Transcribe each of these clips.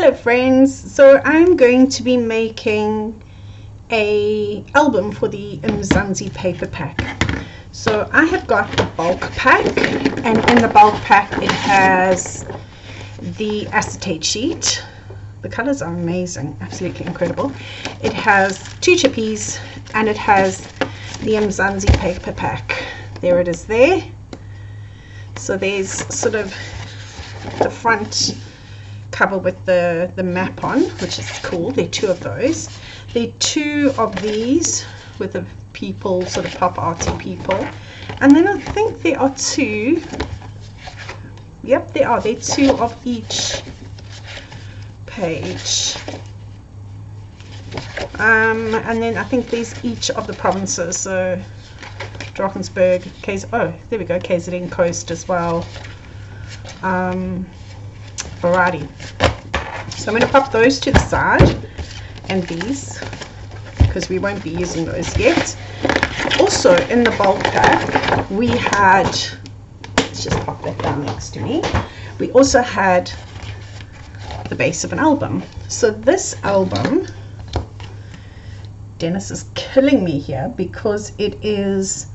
Hello friends, so I'm going to be making a album for the Mzanzi paper pack. So I have got the bulk pack, and in the bulk pack it has the acetate sheet. The colors are amazing, absolutely incredible. It has 2 chippies and it has the Mzanzi paper pack. There it is there. So there's sort of the front cover with the map on, which is cool. There are 2 of those. There are 2 of these with the people, sort of pop arty people, and then I think there are 2. Yep, there are 2 of each page. And then I think there's each of the provinces. So Drakensberg, there we go, KZN Coast as well. Variety. So I'm going to pop those to the side, and these, because we won't be using those yet. Also in the bulk pack we had, let's just pop that down next to me, we also had the base of an album. So this album, Dennis is killing me here because it is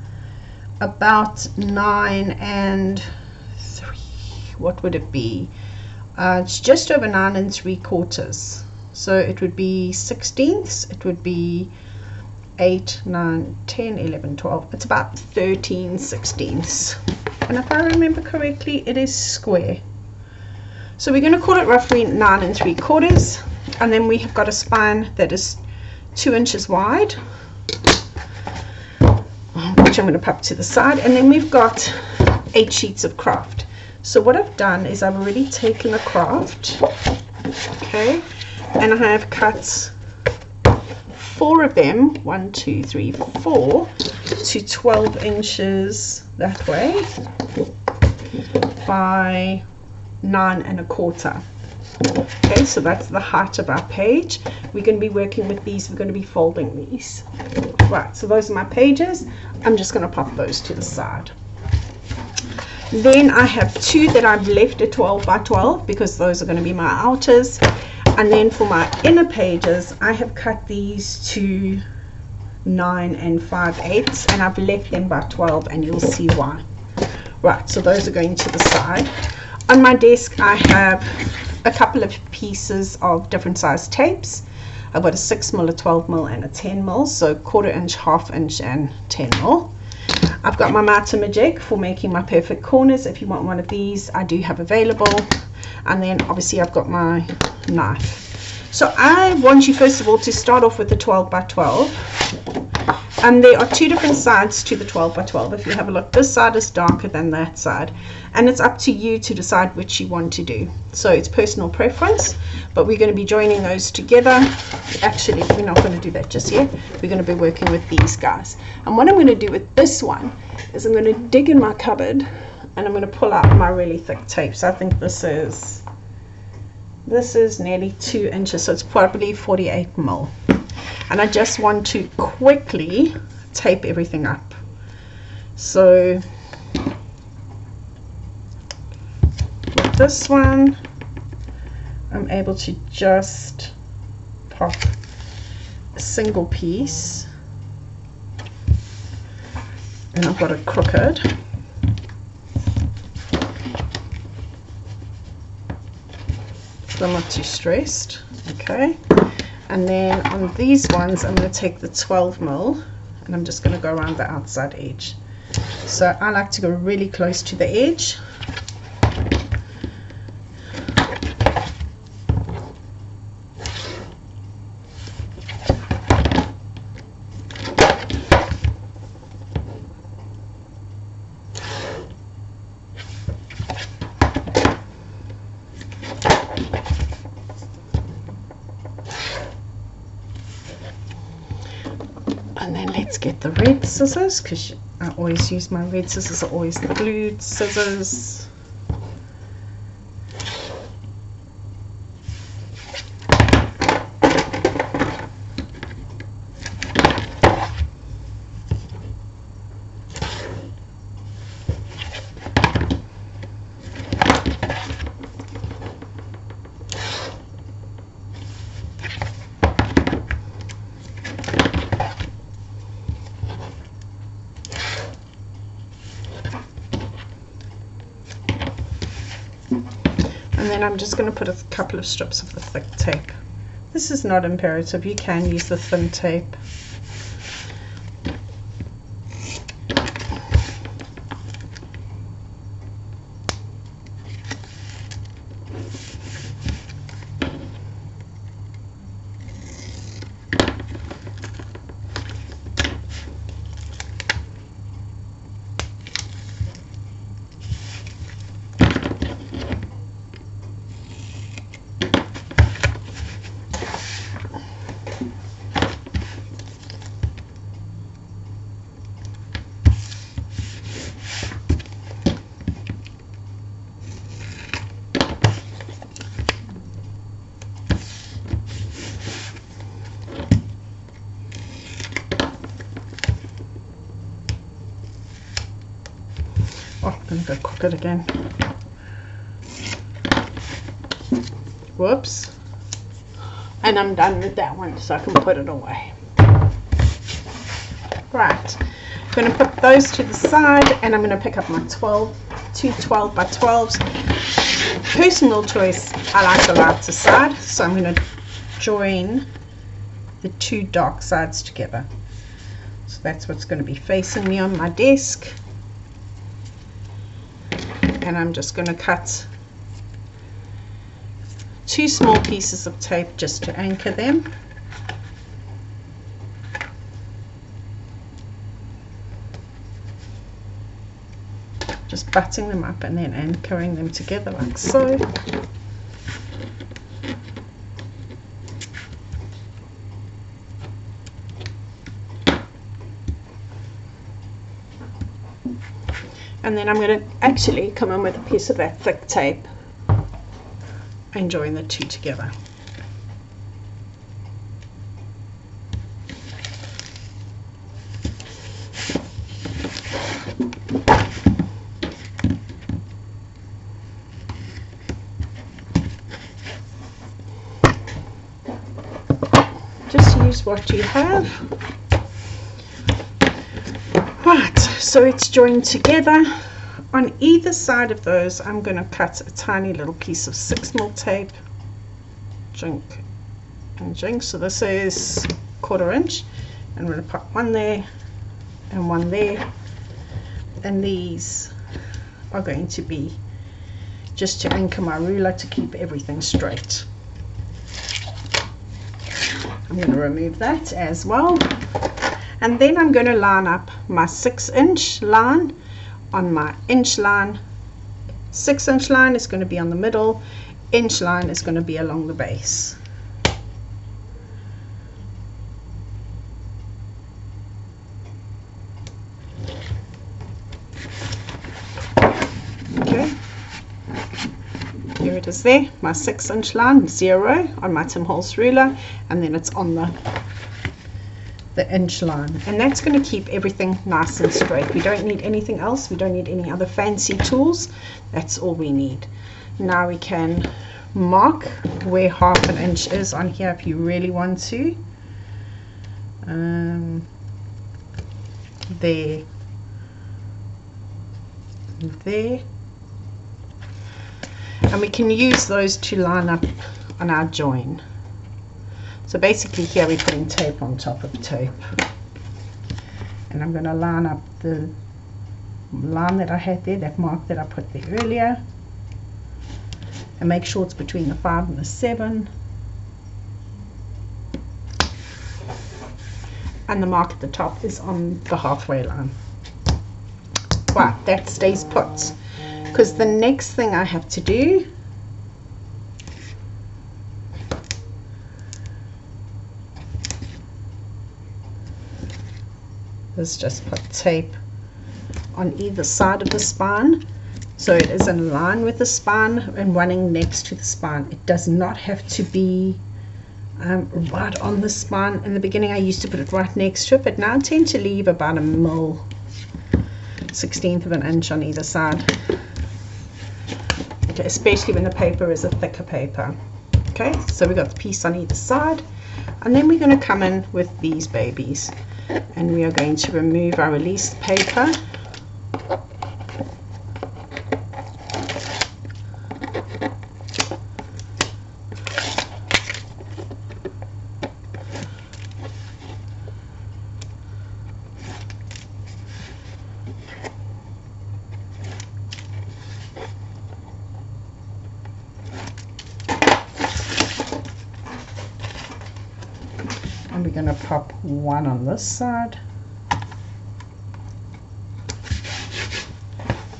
about 9 and 3, what would it be? It's just over 9 3/4. So it would be 16ths, it would be 8, 9, 10, 11, 12. It's about 13 16ths. And if I remember correctly, it is square. So we're going to call it roughly 9 3/4. And then we have got a spine that is 2 inches wide, which I'm going to pop to the side. And then we've got 8 sheets of kraft. So what I've done is I've already taken the kraft, okay, and I have cut 4 of them, 1, 2, 3, 4, to 12 inches that way by 9 1/4. Okay, so that's the height of our page. We're going to be working with these, we're going to be folding these. Right, so those are my pages. I'm just going to pop those to the side. Then I have 2 that I've left at 12 by 12 because those are going to be my outers. And then for my inner pages, I have cut these to 9 5/8, and I've left them by 12, and you'll see why. Right, so those are going to the side. On my desk I have a couple of pieces of different size tapes. I've got a 6mm, a 12mm, and a 10mm, so 1/4 inch, 1/2 inch, and 10mm. I've got my Majig for making my perfect corners. If you want one of these, I do have available. And then obviously I've got my knife. So I want you first of all to start off with the 12 by 12. And there are 2 different sides to the 12 by 12. If you have a look, this side is darker than that side. And it's up to you to decide which you want to do. So it's personal preference, but we're going to be joining those together. Actually, we're not going to do that just yet. We're going to be working with these guys. And what I'm going to do with this one is I'm going to dig in my cupboard and I'm going to pull out my really thick tapes. I think this is nearly 2 inches, so it's probably 48mm. And I just want to quickly tape everything up. So with this one, I'm able to just pop a single piece, and I've got it crooked. So I'm not too stressed. Okay. And then on these ones, I'm going to take the 12mm and I'm just going to go around the outside edge. So I like to go really close to the edge. And then let's get the red scissors, because I always use my red scissors, are always the glued scissors. then I'm just going to put a couple of strips of the thick tape. This is not imperative, you can use the thin tape. Oh, I'm going to go cook it again. Whoops. And I'm done with that one, so I can put it away. Right. I'm going to put those to the side, and I'm going to pick up my two 12 by 12s. Personal choice, I like the lighter side, so I'm going to join the two dark sides together. So that's what's going to be facing me on my desk. And I'm just going to cut two small pieces of tape just to anchor them. Just butting them up and then anchoring them together like so. And then I'm going to actually come in with a piece of that thick tape and join the two together. Just use what you have. Right, so it's joined together. On either side of those, I'm going to cut a tiny little piece of 6mm tape, jink and jink. So this is 1/4 inch, and I'm going to put one there and one there, and these are going to be just to anchor my ruler to keep everything straight. I'm going to remove that as well. And then I'm going to line up my 6-inch line on my inch line. 6-inch line is going to be on the middle, inch line is going to be along the base. Okay, here it is there, my 6-inch line, 0 on my Tim Holtz ruler, and then it's on the inch line, and that's going to keep everything nice and straight. We don't need anything else, we don't need any other fancy tools, that's all we need. Now we can mark where 1/2 inch is on here if you really want to. There, there, and we can use those to line up on our join. So basically here we're putting tape on top of tape, and I'm going to line up the line that I had there, that mark that I put there earlier, and make sure it's between the 5 and the 7, and the mark at the top is on the halfway line. Right, that stays put, because the next thing I have to do is just put tape on either side of the spine so it is in line with the spine and running next to the spine. It does not have to be right on the spine. In the beginning I used to put it right next to it, but now I tend to leave about a 1/16 of an inch on either side. Okay, especially when the paper is a thicker paper. Okay, so we've got the piece on either side, and then we're going to come in with these babies, and we are going to remove our released paper. And we're going to pop one on this side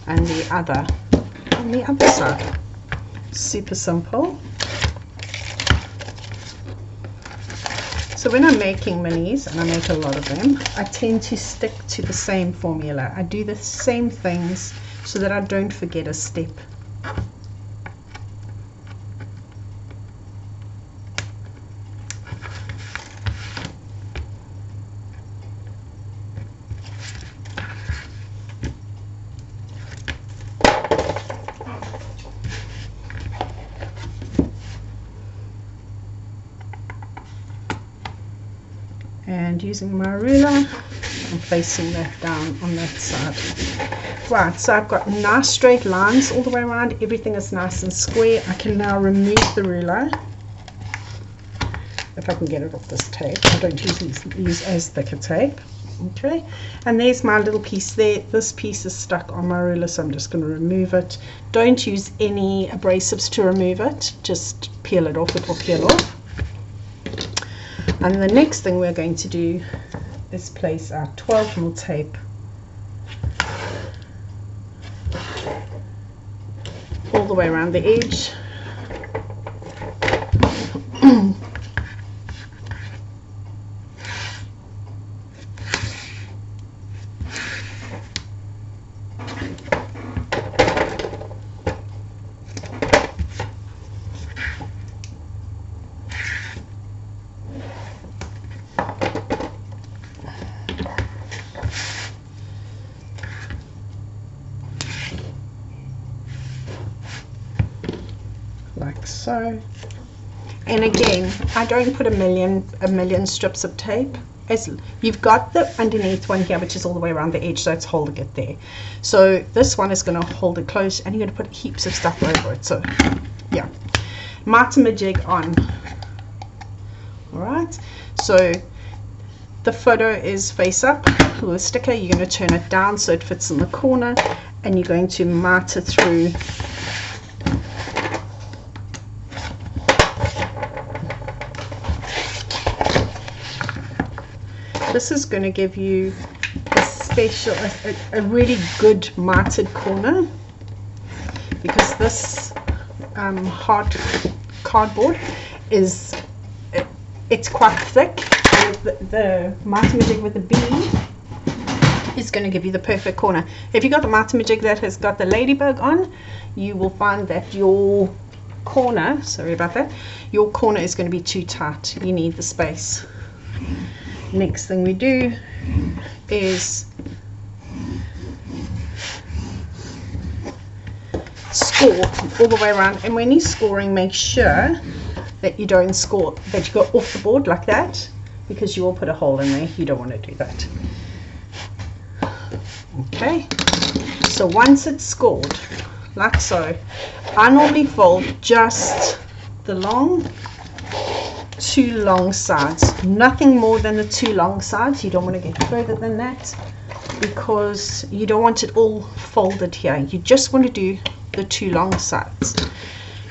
and the other on the other side. Super simple. So when I'm making minis, and I make a lot of them, I tend to stick to the same formula. I do the same things so that I don't forget a step. And using my ruler, I'm placing that down on that side. Right, so I've got nice straight lines all the way around. Everything is nice and square. I can now remove the ruler. If I can get it off this tape. I don't usually use as thick a tape. Okay, and there's my little piece there. This piece is stuck on my ruler, so I'm just going to remove it. Don't use any abrasives to remove it. Just peel it off. It will peel off. And the next thing we're going to do is place our 12mm tape all the way around the edge. Like so. And again, I don't put a million strips of tape. As you've got the underneath one here, which is all the way around the edge, so it's holding it there. So this one is going to hold it close, and you're going to put heaps of stuff over it. So yeah, Martin jig on. All right, so the photo is face up with a sticker. You're going to turn it down so it fits in the corner, and you're going to mart it through. This is going to give you a really good marted corner, because this hard cardboard it's quite thick. The Martin jig with the B is going to give you the perfect corner. If you got the Martin jig that has got the ladybug on, you will find that your corner, sorry about that, your corner is going to be too tight. You need the space. Next thing we do is score all the way around, and when you're scoring, make sure that you don't score, that you go off the board like that, because you will put a hole in there. You don't want to do that. Okay, so once it's scored like so, I normally fold just the two long sides, nothing more than the two long sides. You don't want to get further than that, because you don't want it all folded here. You just want to do the two long sides.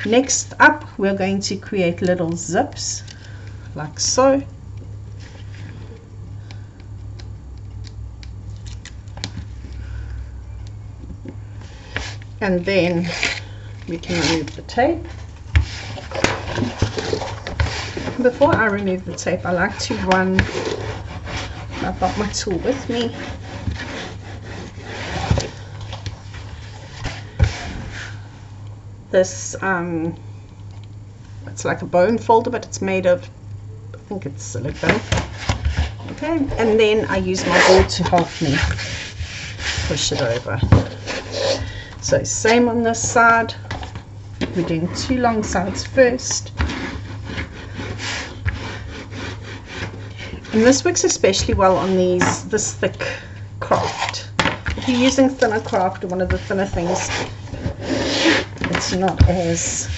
Next up, we're going to create little zips like so. And then we can remove the tape. Before I remove the tape, I like to run, I've got my tool with me, this it's like a bone folder, but it's made of, I think it's silicone. Okay, and then I use my board to help me push it over. So same on this side, we're doing two long sides first. And this works especially well on this thick kraft. If you're using thinner kraft, or one of the thinner things, it's not as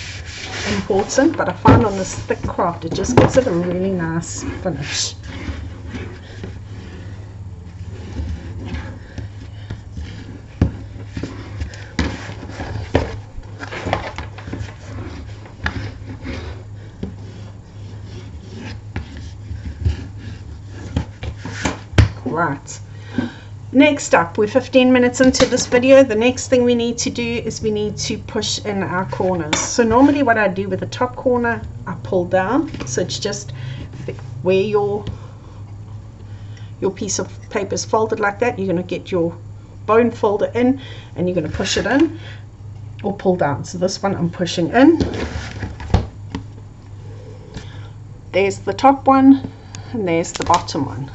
important, but I find on this thick kraft it just gives it a really nice finish. Right. Next up, we're 15 minutes into this video. The next thing we need to do is we need to push in our corners. So normally what I do with the top corner, I pull down. So it's just where your piece of paper is folded like that. You're going to get your bone folder in and you're going to push it in or pull down. So this one I'm pushing in. There's the top one and there's the bottom one.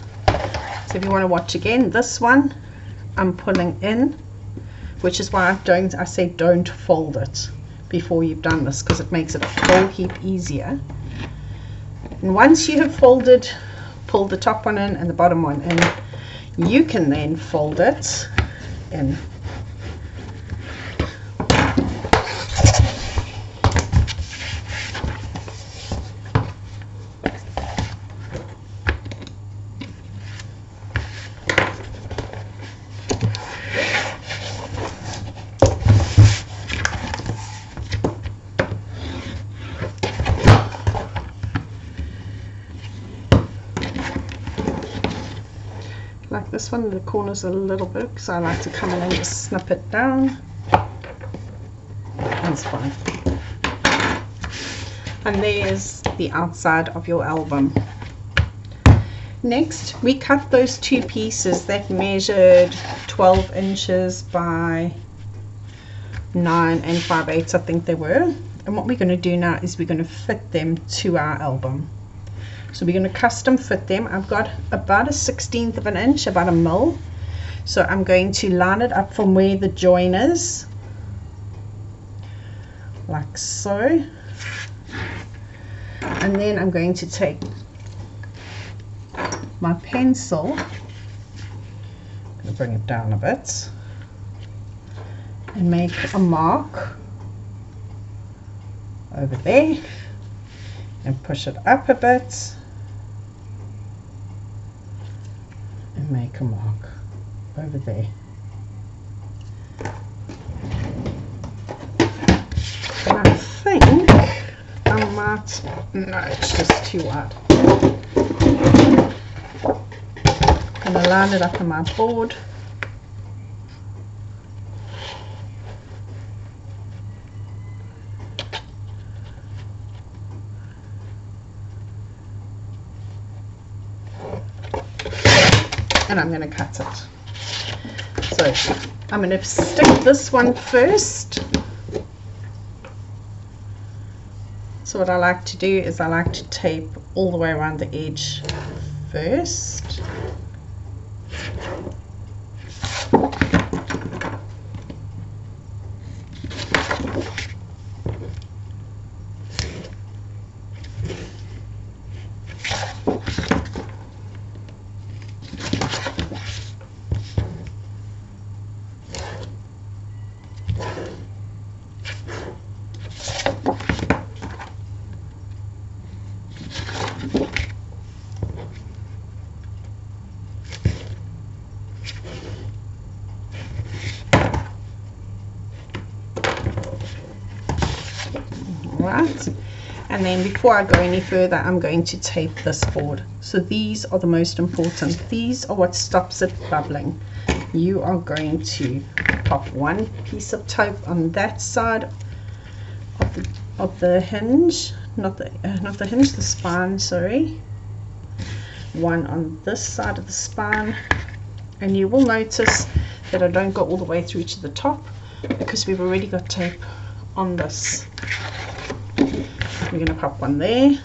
So if you want to watch again, this one I'm pulling in, which is why I say don't fold it before you've done this, because it makes it a whole heap easier. And once you have folded, pull the top one in and the bottom one in, you can then fold it in. Like this one, the corners are a little bit, because I like to come in and just snip it down. That's fine. And there's the outside of your album. Next, we cut those two pieces that measured 12 inches by 9 and 5/8, I think they were. And what we're going to do now is we're going to fit them to our album. So we're going to custom fit them. I've got about a 1/16 of an inch, about a mil. So I'm going to line it up from where the join is, like so. And then I'm going to take my pencil, I'm going to bring it down a bit, and make a mark over there, and push it up a bit. Make a mark over there. And I think I might, no, it's just too wide. I'm going to line it up on my board. And I'm going to cut it. So I'm going to stick this one first. So what I like to do is I like to tape all the way around the edge first. Right, and then before I go any further, I'm going to tape this board. So these are the most important. These are what stops it bubbling. You are going to pop one piece of tape on that side of the hinge, not the hinge, the spine, sorry. One on this side of the spine, and you will notice that I don't go all the way through to the top because we've already got tape on this. We're going to pop one there.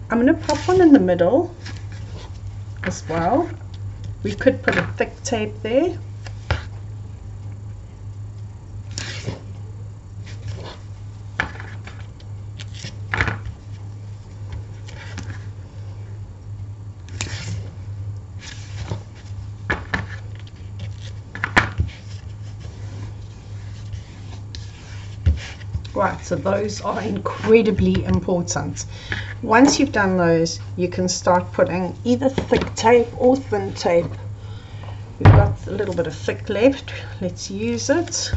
I'm going to pop one in the middle as well. We could put a thick tape there. Right, so those are incredibly important. Once you've done those, you can start putting either thick tape or thin tape. We've got a little bit of thick left, let's use it.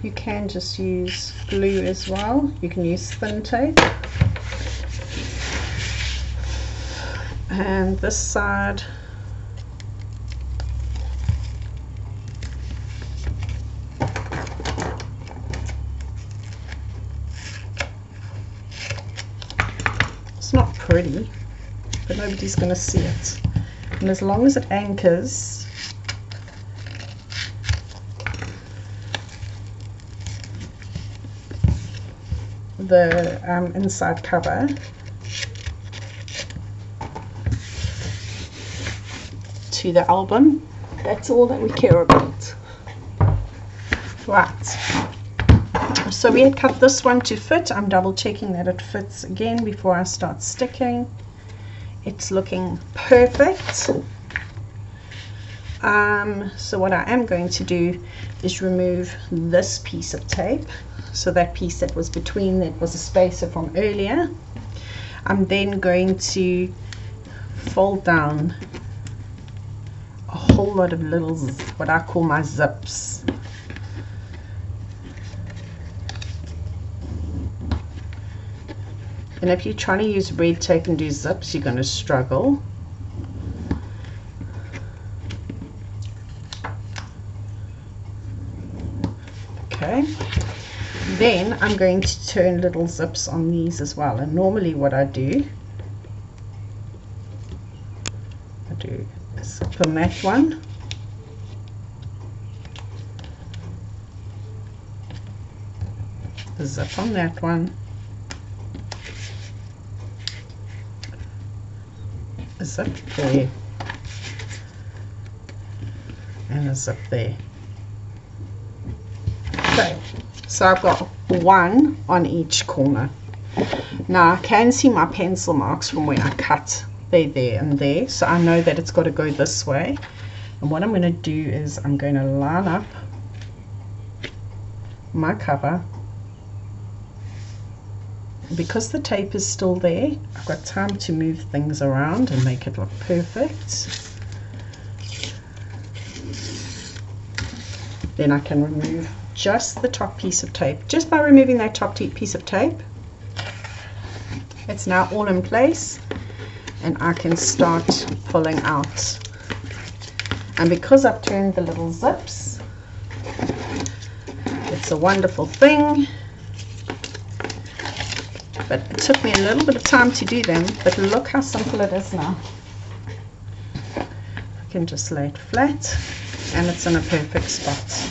You can just use glue as well. You can use thin tape. And this side, it's not pretty, but nobody's going to see it. And as long as it anchors the inside cover to the album, that's all that we care about. Right, so we had cut this one to fit. I'm double checking that it fits again before I start sticking. It's looking perfect. So what I am going to do is remove this piece of tape. So that piece that was between, that was a spacer from earlier. I'm then going to fold down a whole lot of little, what I call my zips. And if you're trying to use red tape and do zips, you're going to struggle. Okay. Then I'm going to turn little zips on these as well. And normally what I do a zip on that one. A zip on that one. A zip there. And a zip there. Okay. So I've got one on each corner. Now I can see my pencil marks from where I cut. They're there and there. So I know that it's got to go this way. And what I'm going to do is I'm going to line up my cover. Because the tape is still there, I've got time to move things around and make it look perfect. Then I can remove just the top piece of tape. Just by removing that top piece of tape, it's now all in place and I can start pulling out. And because I've turned the little zips, it's a wonderful thing. But it took me a little bit of time to do them, but look how simple it is now. I can just lay it flat and it's in a perfect spot.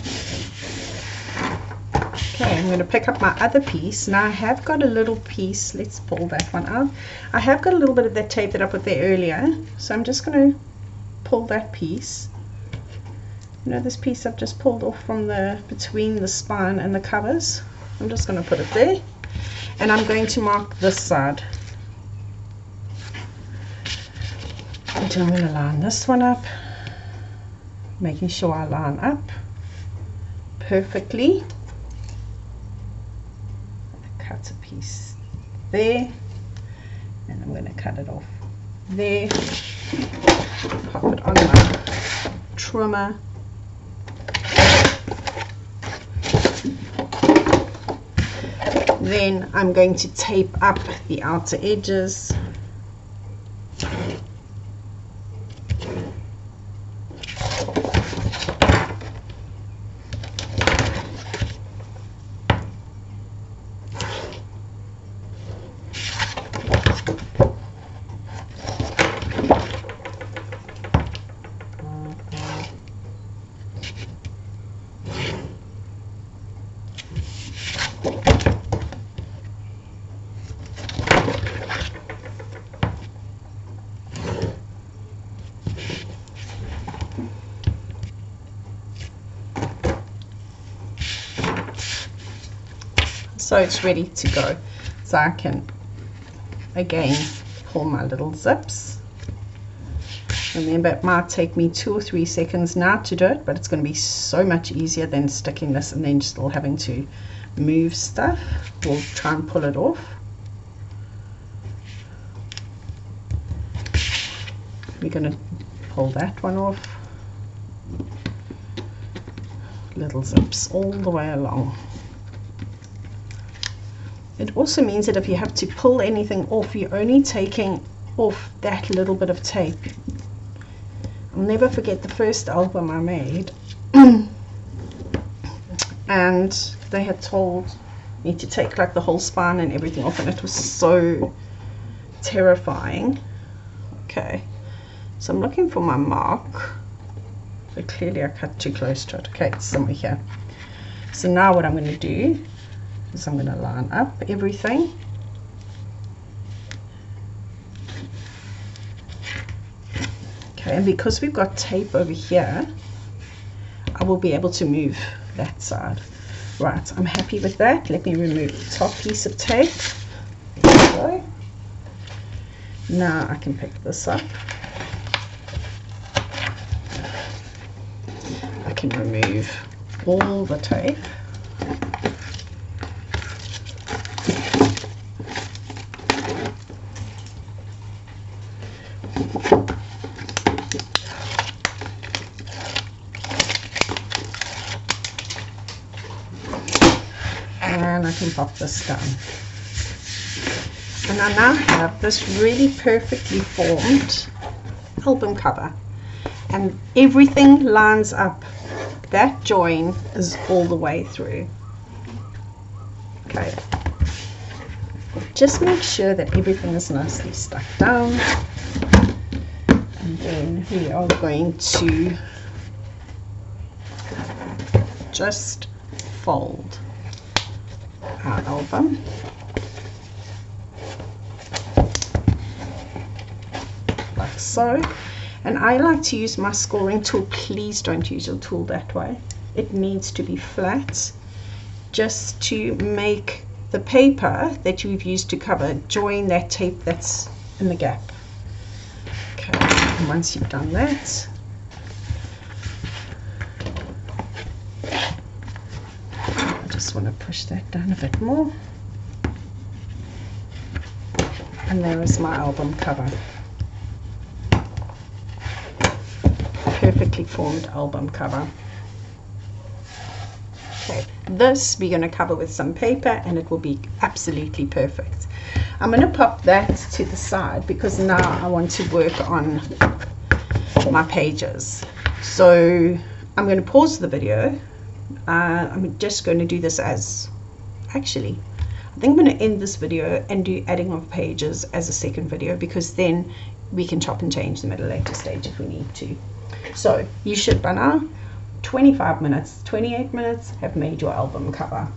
Okay, I'm going to pick up my other piece. Now I have got a little piece. Let's pull that one out. I have got a little bit of that tape that I put there earlier, so I'm just going to pull that piece. You know, this piece I've just pulled off from the between the spine and the covers. I'm just going to put it there, and I'm going to mark this side. And I'm going to line this one up, making sure I line up perfectly. Cut a piece there, and I'm going to cut it off there, pop it on my trimmer, then I'm going to tape up the outer edges. So it's ready to go. So I can again pull my little zips. Remember, it might take me 2 or 3 seconds now to do it, but it's going to be so much easier than sticking this and then still having to move stuff. We'll try and pull it off. We're going to pull that one off. A little zips all the way along. It also means that if you have to pull anything off, you're only taking off that little bit of tape. I'll never forget the first album I made and they had told me to take like the whole spine and everything off, and it was so terrifying. Okay, so I'm looking for my mark, but clearly I cut too close to it. Okay, it's somewhere here. So now what I'm going to do is I'm going to line up everything. Okay, and because we've got tape over here, I will be able to move that side. Right, I'm happy with that. Let me remove the top piece of tape. There we go. Now I can pick this up. I can remove all the tape. And I can pop this down. And I now have this really perfectly formed album cover. And everything lines up. That join is all the way through. Okay. Just make sure that everything is nicely stuck down. And then we are going to just fold our album. Like so. And I like to use my scoring tool. Please don't use your tool that way. It needs to be flat, just to make the paper that you've used to cover join that tape that's in the gap. Okay, and once you've done that, I just want to push that down a bit more. And there is my album cover. Perfectly formed album cover. Okay, this we're going to cover with some paper and it will be absolutely perfect. I'm going to pop that to the side because now I want to work on my pages. So I'm going to pause the video. I'm just going to do this as, actually, I think I'm going to end this video and do adding of pages as a second video, because then we can chop and change them at a later stage if we need to. So you should by now, 25 minutes, 28 minutes, have made your album cover.